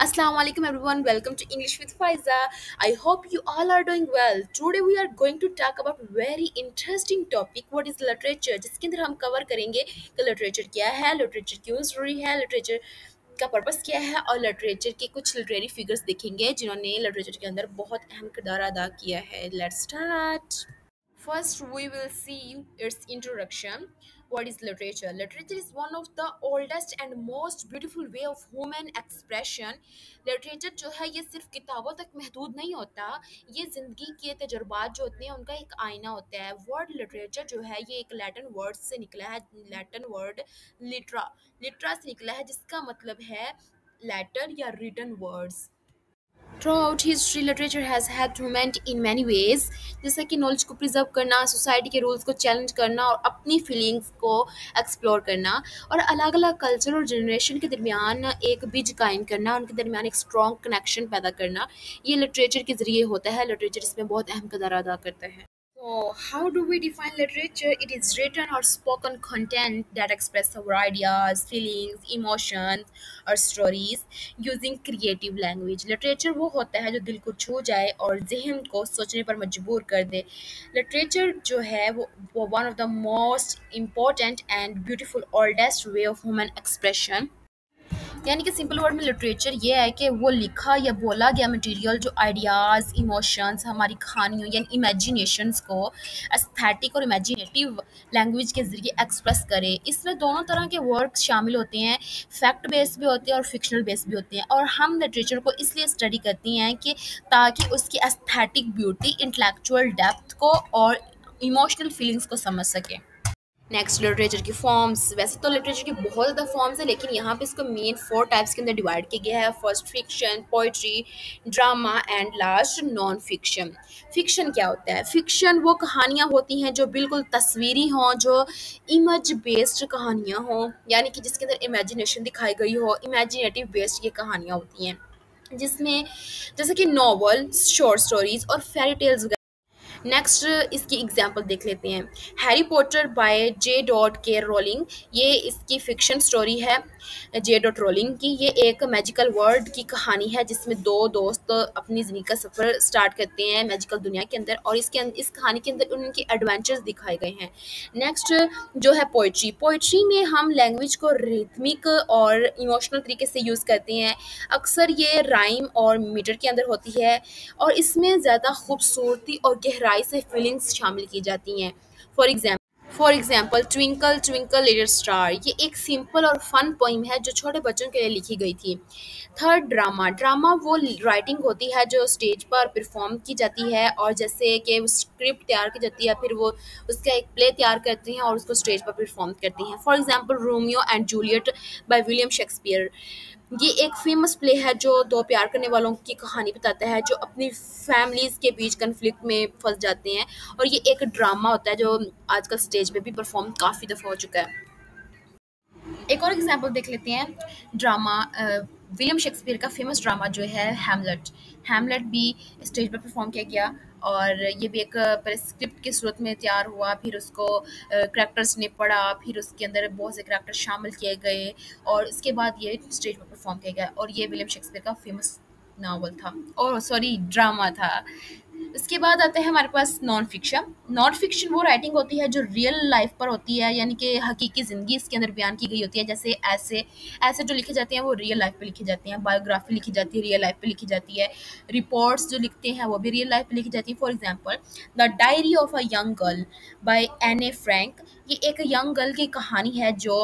Assalamu alaikum everyone. Welcome to English with Faiza. I hope you all are doing well. Today we are going to talk about very interesting topic. What is literature? जिसके अंदर हम cover करेंगे कि literature क्या है, literature क्यों जरूरी है, लिटरेचर का पर्पस क्या है और लिटरेचर के कुछ लिटरेरी फिगर्स देखेंगे जिन्होंने लिटरेचर के अंदर बहुत अहम किरदार अदा किया है. Let's start. First, we will see its introduction. What is literature? Literature is one of the oldest and most beautiful way of human expression. Literature जो है ये सिर्फ किताबों तक महदूद नहीं होता, ये ज़िंदगी के तजुर्बात जो होते हैं उनका एक आईना होता है. वर्ड लिटरेचर जो है ये एक लैटिन वर्ड से निकला है. लैटिन वर्ड लिटरा लिटरा से निकला है जिसका मतलब है लेटर या written words. Throughout history, literature has helped humanity in many ways, जैसे कि नॉलेज को प्रिजर्व करना, सोसाइटी के रूल्स को चैलेंज करना और अपनी फीलिंग्स को एक्सप्लोर करना और अलग अलग कल्चर और जनरेशन के दरमियान एक ब्रिज कायम करना, उनके दरमियान एक स्ट्रॉन्ग कनेक्शन पैदा करना, ये लिटरेचर के ज़रिए होता है. लिटरेचर इसमें बहुत अहम किरदार अदा करता है. So, how do we define literature? It is written or spoken content that express our ideas, feelings, emotions or stories using creative language. Literature वो होता है जो दिल को छू जाए और जहन को सोचने पर मजबूर कर दे. Literature जो है वो one of the most important and beautiful oldest way of human expression. यानी कि सिंपल वर्ड में लिटरेचर ये है कि वो लिखा या बोला गया मटेरियल जो आइडियाज़, इमोशंस, हमारी कहानियों यानी इमेजिनेशंस को एस्थेटिक और इमेजिनेटिव लैंग्वेज के ज़रिए एक्सप्रेस करे. इसमें दोनों तरह के वर्क शामिल होते हैं, फैक्ट बेस्ड भी होते हैं और फिक्शनल बेस्ड भी होते हैं. और हम लिटरेचर को इसलिए स्टडी करती हैं कि ताकि उसकी एस्थेटिक ब्यूटी, इंटेलेक्चुअल डेप्थ को और इमोशनल फीलिंग्स को समझ सकें. नेक्स्ट, लिटरेचर की फॉर्म्स. वैसे तो लिटरेचर की बहुत ज़्यादा फॉर्म्स है लेकिन यहाँ पे इसको मेन 4 टाइप्स के अंदर डिवाइड किया गया है. First fiction, poetry, drama and last non fiction. Fiction क्या होता है? फिक्शन वो कहानियाँ होती हैं जो बिल्कुल तस्वीरी हों, जो इमेज बेस्ड कहानियाँ हों, यानी कि जिसके अंदर इमेजिनेशन दिखाई गई हो, इमेजिनेटिव बेस्ड ये कहानियाँ होती हैं जिसमें जैसे कि नॉवल, शॉर्ट स्टोरीज और फेरी टेल्स. नेक्स्ट इसकी एग्जांपल देख लेते हैं. Harry Potter by J dot K Rowling, ये इसकी फिक्शन स्टोरी है जे डॉट रोलिंग की. ये एक मैजिकल वर्ल्ड की कहानी है जिसमें दो दोस्त अपनी ज़िंदगी का सफ़र स्टार्ट करते हैं मैजिकल दुनिया के अंदर और इस कहानी के अंदर उनके एडवेंचर्स दिखाए गए हैं. नेक्स्ट जो है पोइट्री. पोइट्री में हम लैंग्वेज को रिथमिक और इमोशनल तरीके से यूज़ करते हैं. अक्सर ये राइम और मीटर के अंदर होती है और इसमें ज़्यादा खूबसूरती और गहराई से फीलिंग्स शामिल की जाती हैं. For example twinkle twinkle little star, ये एक सिंपल और फन पोइम है जो छोटे बच्चों के लिए लिखी गई थी. Third, drama. ड्रामा वो राइटिंग होती है जो स्टेज पर परफॉर्म की जाती है और जैसे कि स्क्रिप्ट तैयार की जाती है, फिर वो उसका एक प्ले तैयार करती हैं और उसको स्टेज पर परफॉर्म करती हैं. For example Romeo and Juliet by William Shakespeare. ये एक फेमस प्ले है जो दो प्यार करने वालों की कहानी बताता है जो अपनी फैमिलीज़ के बीच कन्फ्लिक्ट में फंस जाते हैं और ये एक ड्रामा होता है जो आजकल स्टेज पे भी परफॉर्म काफ़ी दफ़ा हो चुका है. एक और एग्जांपल देख लेते हैं. ड्रामा विलियम शेक्सपियर का फेमस ड्रामा जो है हैमलेट. हैमलेट भी स्टेज पर परफॉर्म किया गया और ये भी एक स्क्रिप्ट की सूरत में तैयार हुआ. फिर उसको करैक्टर्स ने पढ़ा, फिर उसके अंदर बहुत से करैक्टर शामिल किए गए और इसके बाद ये स्टेज पर परफॉर्म किया गया और ये विलियम शेक्सपियर का फेमस नावल था और सॉरी ड्रामा था. इसके बाद आता है हमारे पास नॉन फिक्शन. नॉन फिक्शन वो राइटिंग होती है जो रियल लाइफ पर होती है, यानी कि हकीकी ज़िंदगी इसके अंदर बयान की गई होती है. जैसे ऐसे ऐसे जो लिखे जाते हैं वो रियल लाइफ पे लिखे जाते हैं. बायोग्राफी लिखी जाती है, रियल लाइफ पे लिखी जाती है. रिपोर्ट्स जो लिखते हैं वो भी रियल लाइफ पे लिखी जाती है. For example the diary of a young girl by Anne Frank. ये एक यंग गर्ल की कहानी है जो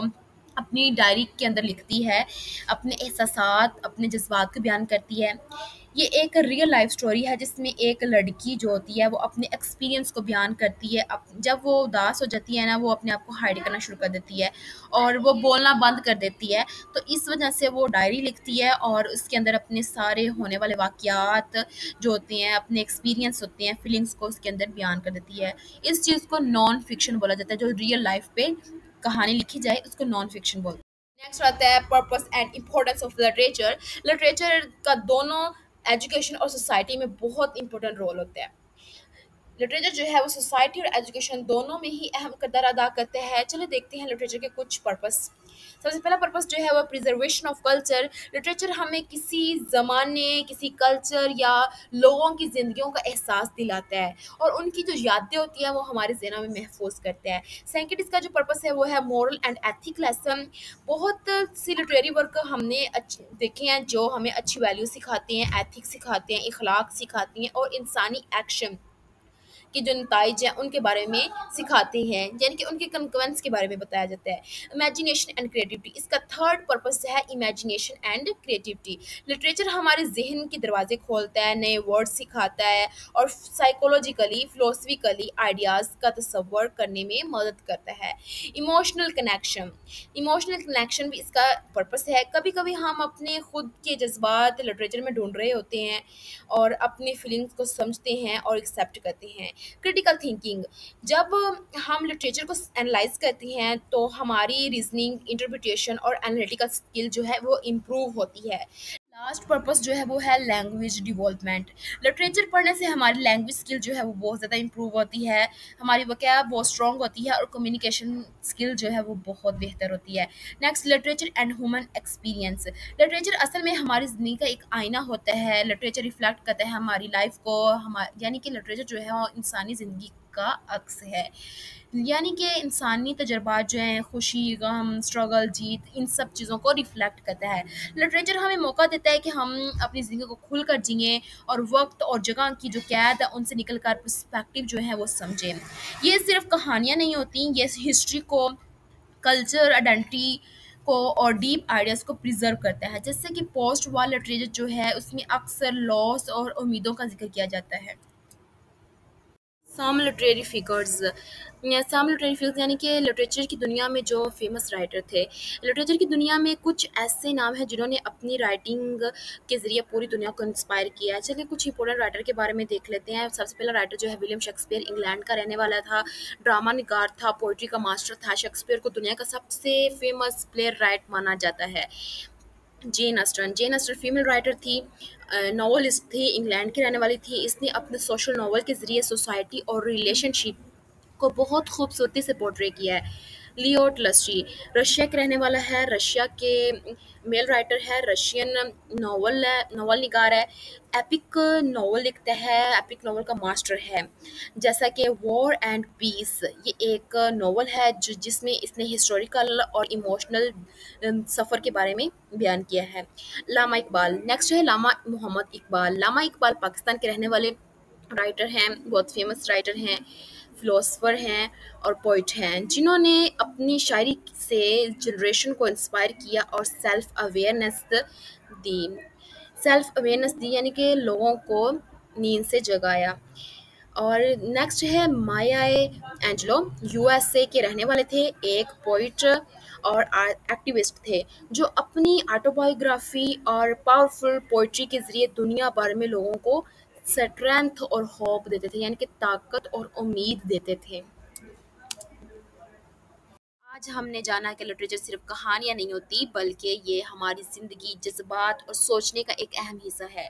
अपनी डायरी के अंदर लिखती है, अपने एहसासात, अपने जज्बात को बयान करती है. ये एक रियल लाइफ स्टोरी है जिसमें एक लड़की जो होती है वो अपने एक्सपीरियंस को बयान करती है. जब वो उदास हो जाती है ना, वो अपने आप को हाइड करना शुरू कर देती है और वो बोलना बंद कर देती है. तो इस वजह से वो डायरी लिखती है और उसके अंदर अपने सारे होने वाले वाक़यात जो होते हैं, अपने एक्सपीरियंस होते हैं, फीलिंग्स को उसके अंदर बयान कर देती है. इस चीज़ को नॉन फिक्शन बोला जाता है. जो रियल लाइफ पे कहानी लिखी जाए उसको नॉन फिक्शन बोलते हैं. नेक्स्ट आता है purpose and importance of literature. Literature का दोनों एजुकेशन और सोसाइटी में बहुत इंपॉर्टेंट रोल होता है. लिटरेचर जो है वो सोसाइटी और एजुकेशन दोनों में ही अहम किरदार अदा करते हैं। चलो देखते हैं लिटरेचर के कुछ पर्पस। सबसे पहला पर्पस जो है वो प्रिजर्वेशन ऑफ कल्चर। लिटरेचर हमें किसी ज़माने, किसी कल्चर या लोगों की ज़िंदगियों का एहसास दिलाता है और उनकी जो यादें होती हैं वो हमारे ज़हनों में महफूज करते हैं। सेकंड इसका जो पर्पस है वो है मोरल एंड एथिक लेसन। बहुत सी लिटरेरी वर्क हमने देखे हैं जो हमें अच्छी वैल्यू सिखाते हैं, एथिक्स सिखाते हैं, इखलाक सिखाती हैं और इंसानी एक्शन के जो नताइज हैं उनके बारे में सिखाते हैं, यानी कि उनके कन्क्वेंस के बारे में बताया जाता है। इमेजिनेशन एंड क्रिएटिविटी इसका थर्ड पर्पस है, इमेजिनेशन एंड क्रिएटिविटी। लिटरेचर हमारे जहन के दरवाजे खोलता है, नए वर्ड सिखाता है और साइकोलॉजिकली फिलोसफिकली आइडियाज़ का तस्वर करने में मदद करता है। इमोशनल कनेक्शन, इमोशनल कनेक्शन भी इसका पर्पस है। कभी कभी हम अपने खुद के जज्बात लिटरेचर में ढूंढ रहे होते हैं और अपनी फीलिंग्स को समझते हैं और एक्सेप्ट करते हैं। क्रिटिकल थिंकिंग, जब हम लिटरेचर को एनालाइज करते हैं तो हमारी रीजनिंग, इंटरप्रिटेशन और एनालिटिकल स्किल जो है वो इम्प्रूव होती है। लास्ट पर्पस जो है वो है लैंग्वेज डिवेलपमेंट। लिटरेचर पढ़ने से हमारी लैंग्वेज स्किल जो है वो बहुत ज़्यादा इम्प्रूव होती है, हमारी वोकैब बहुत स्ट्रॉन्ग होती है और कम्युनिकेशन स्किल जो है वो बहुत बेहतर होती है। Next, literature and human experience. Literature असल में हमारी ज़िंदगी का एक आईना होता है। लिटरेचर रिफ्लेक्ट करता है हमारी लाइफ को, हमारे यानी कि लिटरेचर जो है वो इंसानी ज़िंदगी का अक्स है। यानी कि इंसानी तजर्बात जो हैं, खुशी, गम, स्ट्रगल, जीत, इन सब चीज़ों को रिफ्लेक्ट करता है। लिटरेचर हमें मौका देता है कि हम अपनी ज़िंदगी को खुलकर जिएँ और वक्त और जगह की जो कैद है उनसे निकल कर पर्सपेक्टिव जो है वो समझें। ये सिर्फ कहानियाँ नहीं होती, ये हिस्ट्री को, कल्चर, आइडेंटिटी को और डीप आइडियाज़ को प्रिजर्व करता है। जैसे कि पोस्ट वॉर लिटरेचर जो है उसमें अक्सर लॉस और उम्मीदों का जिक्र किया जाता है। Some literary figures, some literary figures यानी कि लिटरेचर की दुनिया में जो फेमस राइटर थे। लिटरेचर की दुनिया में कुछ ऐसे नाम हैं जिन्होंने अपनी राइटिंग के ज़रिए पूरी दुनिया को इंस्पायर किया है। चलिए कुछ इंपॉर्टेंट राइटर के बारे में देख लेते हैं। सबसे पहला राइटर जो है विलियम शेक्सपियर, इंग्लैंड का रहने वाला था, ड्रामा निगार था, पोइट्री का मास्टर था। शेक्सपियर को दुनिया का सबसे फेमस प्ले राइट माना जाता है। जेन अस्टन फीमेल राइटर थी, नॉवलिस्ट थी, इंग्लैंड की रहने वाली थी। इसने अपने सोशल नॉवल के ज़रिए सोसाइटी और रिलेशनशिप को बहुत खूबसूरती से पोर्ट्रे किया है। लियो टॉल्स्टॉय रशिया के रहने वाला है, रशिया के मेल राइटर है, रशियन नॉवल निगार है, एपिक नॉवल लिखता है, एपिक नॉवल का मास्टर है। जैसा कि वॉर एंड पीस, ये एक नॉवल है जिसमें इसने हिस्टोरिकल और इमोशनल सफ़र के बारे में बयान किया है। लामा इकबाल, नेक्स्ट है लामा मोहम्मद इकबाल। लामा इकबाल पाकिस्तान के रहने वाले राइटर हैं, बहुत फेमस राइटर हैं, फ़िलोसफ़र हैं और पोइट हैं, जिन्होंने अपनी शायरी से जनरेशन को इंस्पायर किया और दी सेल्फ अवेयरनेस दी, यानी कि लोगों को नींद से जगाया। और नेक्स्ट है माया एंजलो, यूएसए के रहने वाले थे, एक पोइट और एक्टिविस्ट थे जो अपनी ऑटोबायोग्राफी और पावरफुल पोइट्री के ज़रिए दुनिया भर में लोगों को स्ट्रेंथ और होप देते थे, यानी कि ताकत और उम्मीद देते थे। आज हमने जाना कि लिटरेचर सिर्फ कहानियाँ नहीं होती, बल्कि ये हमारी ज़िंदगी, जज्बात और सोचने का एक अहम हिस्सा है।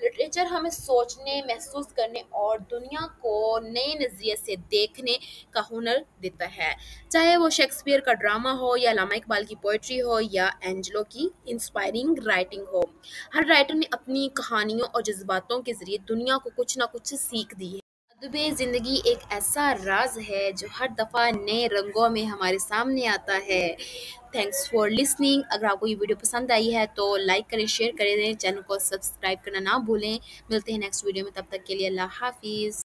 लिटरेचर हमें सोचने, महसूस करने और दुनिया को नए नज़रिए से देखने का हुनर देता है। चाहे वो शेक्सपियर का ड्रामा हो या लामा इकबाल की पोइट्री हो या एंजलो की इंस्पायरिंग राइटिंग हो, हर राइटर ने अपनी कहानियों और जज्बातों के ज़रिए दुनिया को कुछ ना कुछ सीख दी है। अदबे ज़िंदगी एक ऐसा राज है जो हर दफ़ा नए रंगों में हमारे सामने आता है। Thanks for listening. अगर आपको ये वीडियो पसंद आई है तो लाइक करें, शेयर करें, चैनल को सब्सक्राइब करना ना भूलें। मिलते हैं नेक्स्ट वीडियो में, तब तक के लिए अल्लाह हाफिज़।